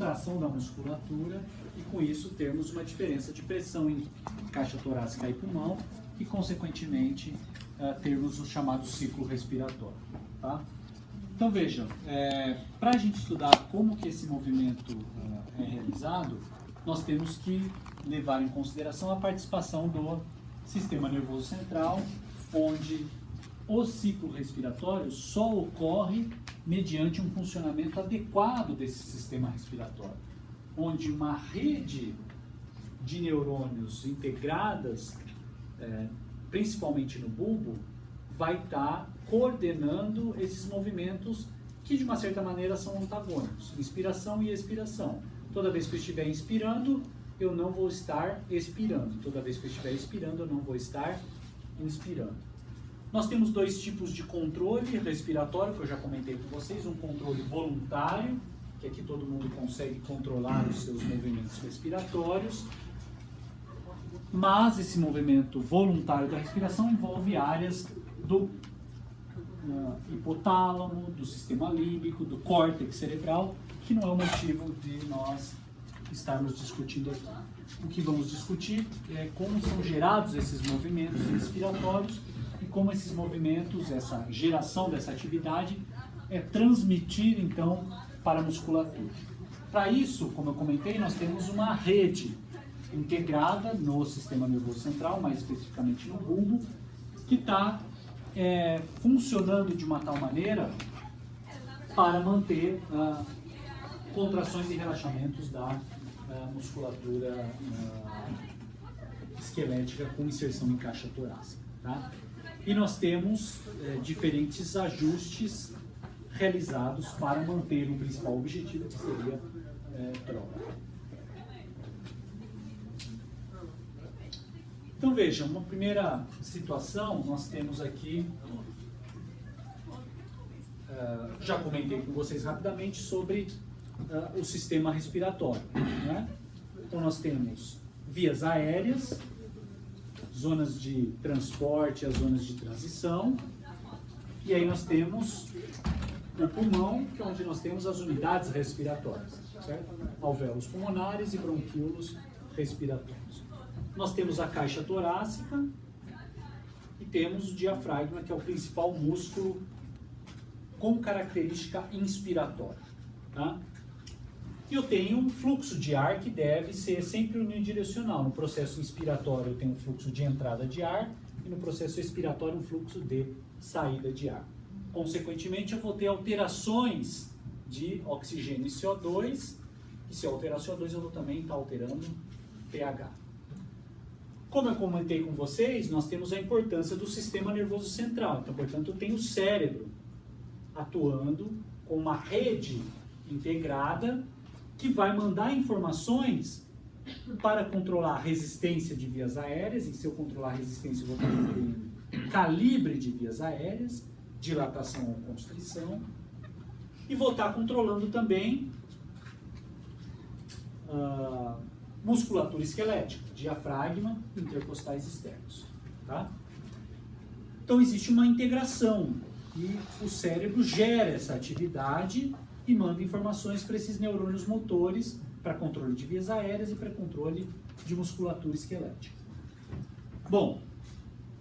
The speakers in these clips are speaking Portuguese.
contração da musculatura e, com isso, termos uma diferença de pressão em caixa torácica e pulmão e, consequentemente, termos o chamado ciclo respiratório. Tá? Então, vejam, para a gente estudar como que esse movimento é realizado, nós temos que levar em consideração a participação do sistema nervoso central, onde o ciclo respiratório só ocorre mediante um funcionamento adequado desse sistema respiratório, onde uma rede de neurônios integradas, principalmente no bulbo, vai estar coordenando esses movimentos que, de uma certa maneira, são antagônicos, inspiração e expiração. Toda vez que eu estiver inspirando, eu não vou estar expirando. Toda vez que eu estiver expirando, eu não vou estar inspirando. Nós temos dois tipos de controle respiratório, que eu já comentei com vocês. Um controle voluntário, que aqui todo mundo consegue controlar os seus movimentos respiratórios. Mas esse movimento voluntário da respiração envolve áreas do hipotálamo, do sistema límbico, do córtex cerebral, que não é o motivo de nós estarmos discutindo aqui. O que vamos discutir é como são gerados esses movimentos respiratórios e como esses movimentos, essa geração dessa atividade, é transmitida, então, para a musculatura. Para isso, como eu comentei, nós temos uma rede integrada no sistema nervoso central, mais especificamente no bulbo, que está funcionando de uma tal maneira para manter contrações e relaxamentos da musculatura esquelética com inserção em caixa torácica. Tá? E nós temos diferentes ajustes realizados para manter o principal objetivo, que seria troca. Então vejam, uma primeira situação, nós temos aqui, já comentei com vocês rapidamente sobre o sistema respiratório. Né? Então nós temos vias aéreas, zonas de transporte, as zonas de transição, e aí nós temos o pulmão, que é onde nós temos as unidades respiratórias, certo? Alvéolos pulmonares e bronquíolos respiratórios. Nós temos a caixa torácica e temos o diafragma, que é o principal músculo com característica inspiratória. Tá? E eu tenho um fluxo de ar que deve ser sempre unidirecional. No processo inspiratório eu tenho um fluxo de entrada de ar e no processo expiratório um fluxo de saída de ar. Consequentemente, eu vou ter alterações de oxigênio e CO2, e se eu alterar CO2 eu vou também estar alterando pH. Como eu comentei com vocês, nós temos a importância do sistema nervoso central. Então, portanto, eu tenho o cérebro atuando com uma rede integrada que vai mandar informações para controlar a resistência de vias aéreas. E se eu controlar a resistência, eu vou estar controlando calibre de vias aéreas, dilatação ou constrição. E vou estar controlando também musculatura esquelética, diafragma, intercostais externos. Tá? Então existe uma integração e o cérebro gera essa atividade e manda informações para esses neurônios motores para controle de vias aéreas e para controle de musculatura esquelética. Bom,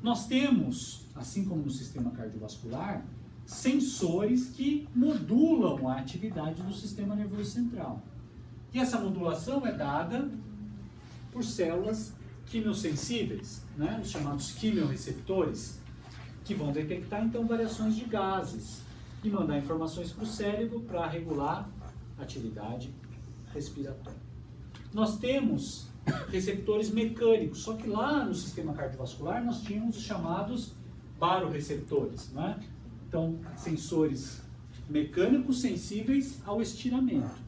nós temos, assim como no sistema cardiovascular, sensores que modulam a atividade do sistema nervoso central. E essa modulação é dada por células quimiosensíveis, né? Os chamados quimiorreceptores, que vão detectar então variações de gases e mandar informações para o cérebro para regular a atividade respiratória. Nós temos receptores mecânicos, só que lá no sistema cardiovascular nós tínhamos os chamados baroreceptores, né? Então, sensores mecânicos sensíveis ao estiramento,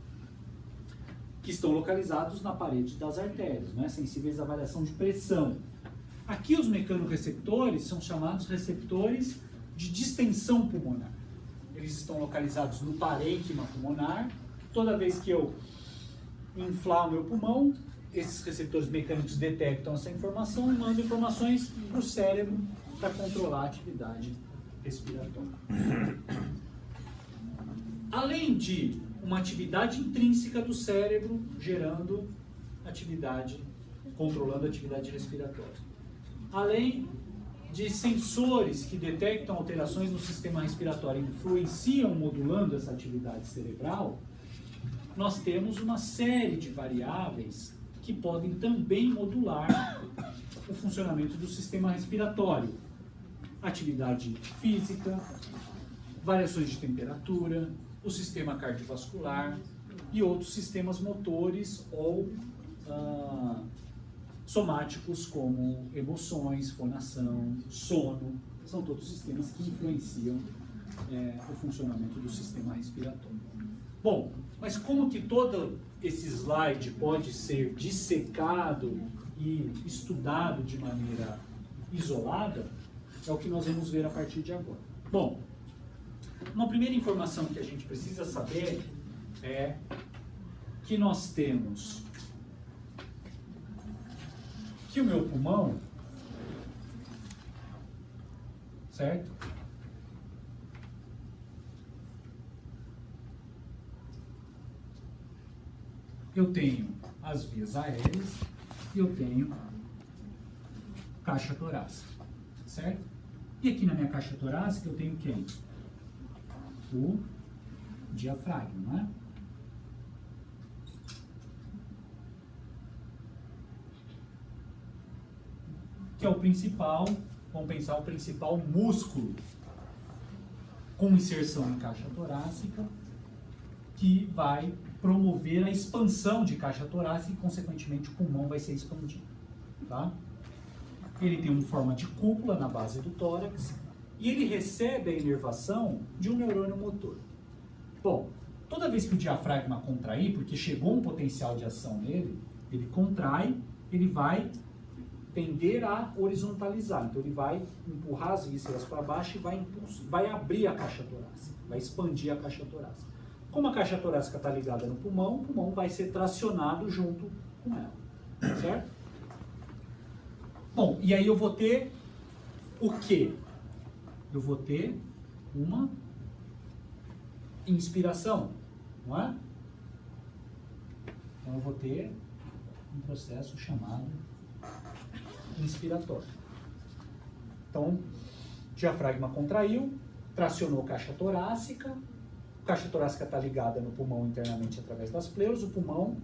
que estão localizados na parede das artérias, né? Sensíveis à variação de pressão. Aqui os mecanorreceptores são chamados receptores de distensão pulmonar. Eles estão localizados no parênquima pulmonar. Toda vez que eu inflar o meu pulmão, esses receptores mecânicos detectam essa informação e mandam informações para o cérebro para controlar a atividade respiratória. Além de uma atividade intrínseca do cérebro gerando atividade, controlando a atividade respiratória. Além de sensores que detectam alterações no sistema respiratório e influenciam modulando essa atividade cerebral, nós temos uma série de variáveis que podem também modular o funcionamento do sistema respiratório. Atividade física, variações de temperatura, o sistema cardiovascular e outros sistemas motores ou somáticos como emoções, fonação, sono, são todos sistemas que influenciam o funcionamento do sistema respiratório. Bom, mas como que todo esse slide pode ser dissecado e estudado de maneira isolada, é o que nós vamos ver a partir de agora. Bom, uma primeira informação que a gente precisa saber é que nós temos que o meu pulmão, certo? Eu tenho as vias aéreas e eu tenho caixa torácica, certo? E aqui na minha caixa torácica eu tenho quem? O diafragma, não é? Que é o principal, vamos pensar, o principal músculo com inserção em caixa torácica que vai promover a expansão de caixa torácica e, consequentemente, o pulmão vai ser expandido, tá? Ele tem uma forma de cúpula na base do tórax e ele recebe a inervação de um neurônio motor. Bom, toda vez que o diafragma contrair, porque chegou um potencial de ação nele, ele contrai, ele vai tender a horizontalizar. Então ele vai empurrar as vísceras para baixo e vai abrir a caixa torácica, vai expandir a caixa torácica. Como a caixa torácica está ligada no pulmão, o pulmão vai ser tracionado junto com ela, certo? Bom, e aí eu vou ter o quê? Eu vou ter uma inspiração, não é? Então eu vou ter um processo chamado inspiratório. Então, o diafragma contraiu, tracionou a caixa torácica está ligada no pulmão internamente através das pleuras, o pulmão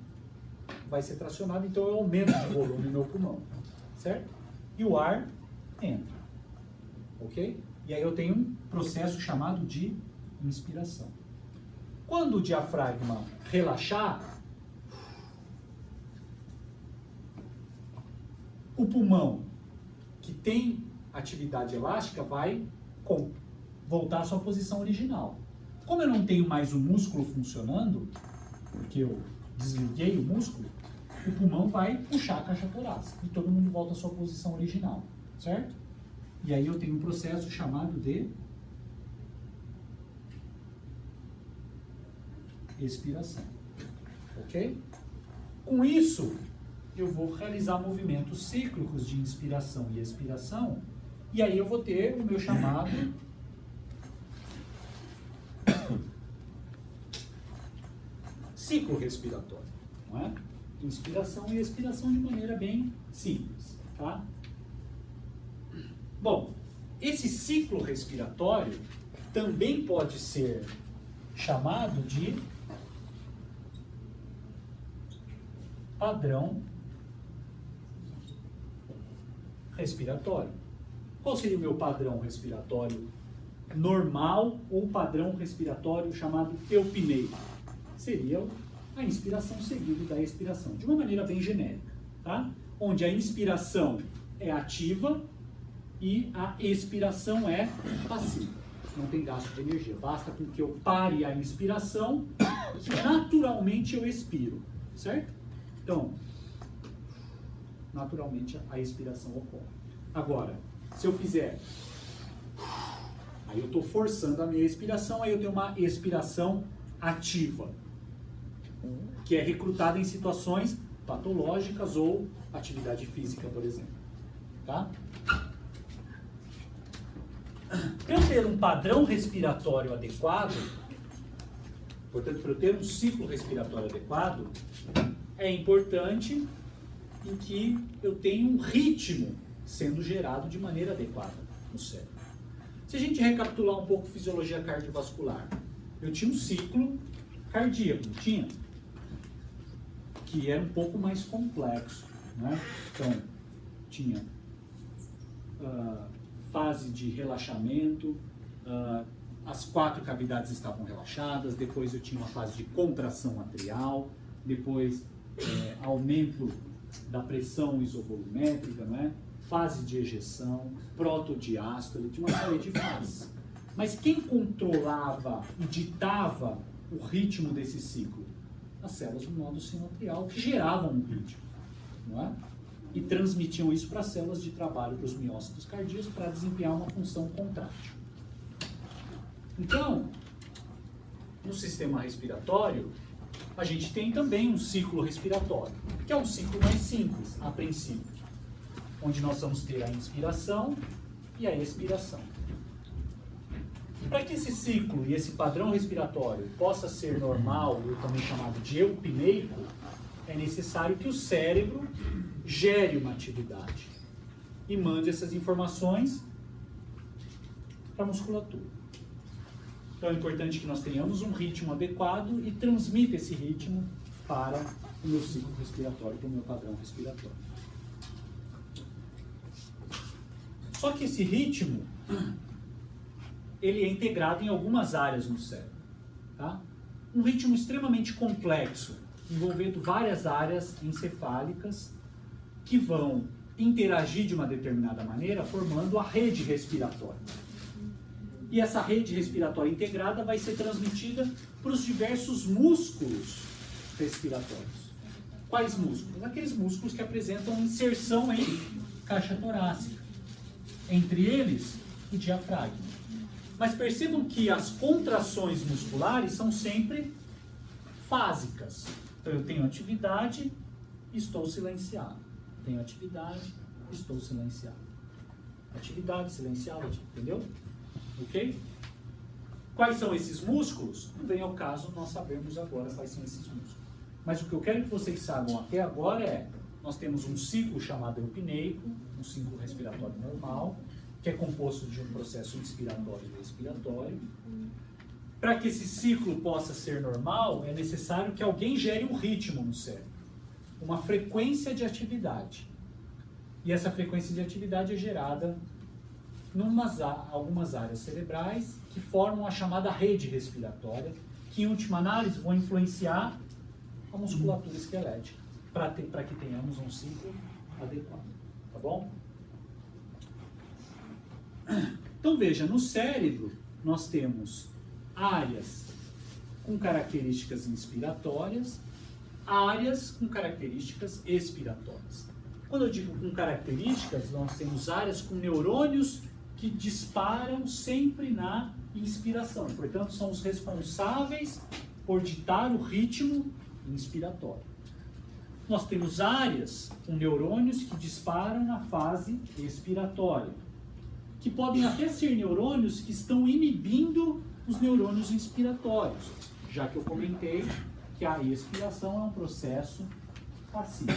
vai ser tracionado, então eu aumento de volume no meu pulmão, certo? E o ar entra, ok? E aí eu tenho um processo chamado de inspiração. Quando o diafragma relaxar, o pulmão, que tem atividade elástica, vai voltar à sua posição original. Como eu não tenho mais o músculo funcionando, porque eu desliguei o músculo, o pulmão vai puxar a caixa torácica e todo mundo volta à sua posição original, certo? E aí eu tenho um processo chamado de expiração, ok? Com isso, eu vou realizar movimentos cíclicos de inspiração e expiração, e aí eu vou ter o meu chamado ciclo respiratório, não é? Inspiração e expiração de maneira bem simples, tá? Bom, esse ciclo respiratório também pode ser chamado de padrão respiratório. Qual seria o meu padrão respiratório normal ou padrão respiratório chamado eupneico? Seria a inspiração seguida da expiração, de uma maneira bem genérica, tá? Onde a inspiração é ativa e a expiração é passiva. Não tem gasto de energia, basta com que eu pare a inspiração que naturalmente eu expiro, certo? Então, naturalmente a expiração ocorre. Agora, se eu fizer, aí eu estou forçando a minha expiração, aí eu tenho uma expiração ativa, que é recrutada em situações patológicas ou atividade física, por exemplo. Tá? Para eu ter um padrão respiratório adequado, Portanto, para eu ter um ciclo respiratório adequado, é importante em que eu tenha um ritmo sendo gerado de maneira adequada no cérebro. Se a gente recapitular um pouco a fisiologia cardiovascular, eu tinha um ciclo cardíaco, não tinha? Que era um pouco mais complexo, né? Então, tinha fase de relaxamento, as 4 cavidades estavam relaxadas, depois eu tinha uma fase de contração atrial, depois aumento da pressão isovolumétrica, né? Fase de ejeção, protodiástole, tinha uma série de fases. Mas quem controlava e ditava o ritmo desse ciclo? As células do nódulo sinoatrial, que geravam um ritmo, não é? E transmitiam isso para as células de trabalho, para os miócitos cardíacos, para desempenhar uma função contrátil. Então, no sistema respiratório, a gente tem também um ciclo respiratório, que é um ciclo mais simples, a princípio, onde nós vamos ter a inspiração e a expiração. Para que esse ciclo e esse padrão respiratório possa ser normal, ou também chamado de eupneico, é necessário que o cérebro gere uma atividade e mande essas informações para a musculatura. Então é importante que nós tenhamos um ritmo adequado e transmita esse ritmo para o meu ciclo respiratório, para o meu padrão respiratório. Só que esse ritmo, ele é integrado em algumas áreas no cérebro. Tá? Um ritmo extremamente complexo, envolvendo várias áreas encefálicas que vão interagir de uma determinada maneira, formando a rede respiratória. E essa rede respiratória integrada vai ser transmitida para os diversos músculos respiratórios. Quais músculos? Aqueles músculos que apresentam inserção em caixa torácica. Entre eles, o diafragma. Mas percebam que as contrações musculares são sempre fásicas. Então eu tenho atividade, estou silenciado. Tenho atividade, estou silenciado. Atividade, silenciado, entendeu? Ok? Quais são esses músculos? Não vem ao caso nós sabermos agora quais são esses músculos. Mas o que eu quero que vocês saibam até agora é, nós temos um ciclo chamado eupneico, um ciclo respiratório normal, que é composto de um processo inspiratório e expiratório. Para que esse ciclo possa ser normal, é necessário que alguém gere um ritmo no cérebro, uma frequência de atividade. E essa frequência de atividade é gerada em algumas áreas cerebrais que formam a chamada rede respiratória, que em última análise vão influenciar a musculatura esquelética, para que tenhamos um ciclo adequado. Tá bom? Então veja, no cérebro nós temos áreas com características inspiratórias, áreas com características expiratórias. Quando eu digo com características, nós temos áreas com neurônios que disparam sempre na inspiração. Portanto, são os responsáveis por ditar o ritmo inspiratório. Nós temos áreas com neurônios que disparam na fase expiratória, que podem até ser neurônios que estão inibindo os neurônios inspiratórios, já que eu comentei que a expiração é um processo passivo.